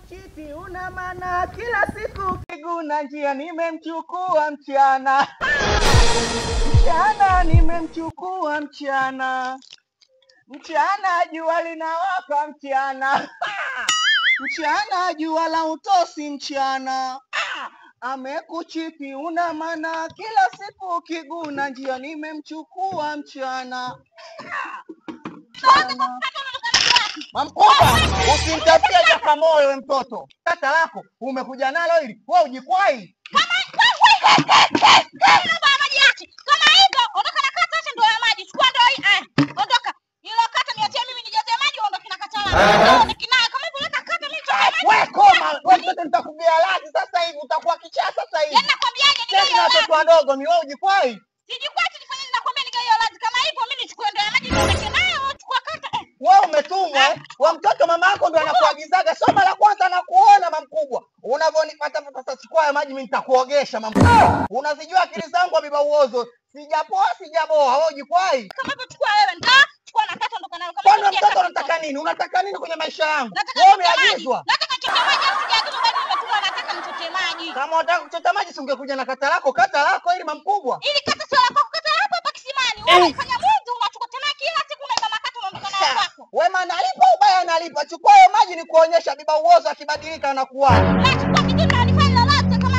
Chiti una maana kila siku kiguna njia nimemchukua mchana. Mchana nimemchukua mchana. Mchana jua linawaka mchana. Mchana jua la utosi mchana. Amekuchiti una maana kila siku kiguna njia nimemchukua mchana. Mamkubwa, usimtafutie Jakamoyo wewe mtoto. Tata lako umekuja nalo hili, wewe ujikwai. Kama maji yake. Kama hivyo, ondoka na kata acha ndio ya maji. Chukua ndio hii. Ondoka. Hilo kata niachie mimi nijaze maji ondoka na kata la. Nikinaye kama hivyo leta kata mimi choka maji. Wewe koma, wewe mtoto nitakubia radhi sasa hivi utakuwa kichaa sasa hivi. Yaani nakwambiaje Sasa na watoto wadogo ni wewe ujikwai. Sijikwai nifanye nakwambia nigaio radhi kama hivyo mimi nichukue ndio ya maji niondoke nayo chukua kata. Wewe umetumwa wa mtoto mama yako ndo anakuagizaga soma la kwanza na kuona mamkubwa. Unavonipata sasa chukua ya maji mimi nitakuogesha mamkubwa. Unazijua akili zangu abiba uozo. Sijapoa sijaboa wewe ujikwai. Kama hivyo chukua wewe ndio chukua na kata ondoka nayo kama Kwani mtoto unataka nini? Unataka nini kwenye maisha yangu? Wewe umeagizwa. Nataka chote maji sijaagizwa bali nimetuma nataka nichote maji. Kama unataka kuchota maji si ungekuja na kata lako ili mamkubwa. Ili kata sio la kwako kata hapo hapa kisimani. Wewe unafanya mwizi unachukua tena kila siku unaenda makata unaondoka nayo kwako. Wema nalipa ubaya nalipa. Chukua hiyo maji ni kuonyesha biba uozo akibadilika anakuwa. Nachukua vizuri na nifanye lolote kama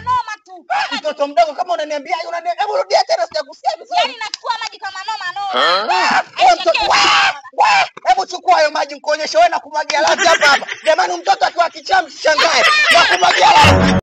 noma tu. Mtoto mdogo kama unaniambia hebu rudia tena sijakusikia vizuri. Yaani nachukua maji kama noma. Hebu chukua hiyo maji nikuonyeshe wewe na kumwagia radhi hapa. Jamani mtoto akiwa kichaa msishangae. Na kumwagia radhi.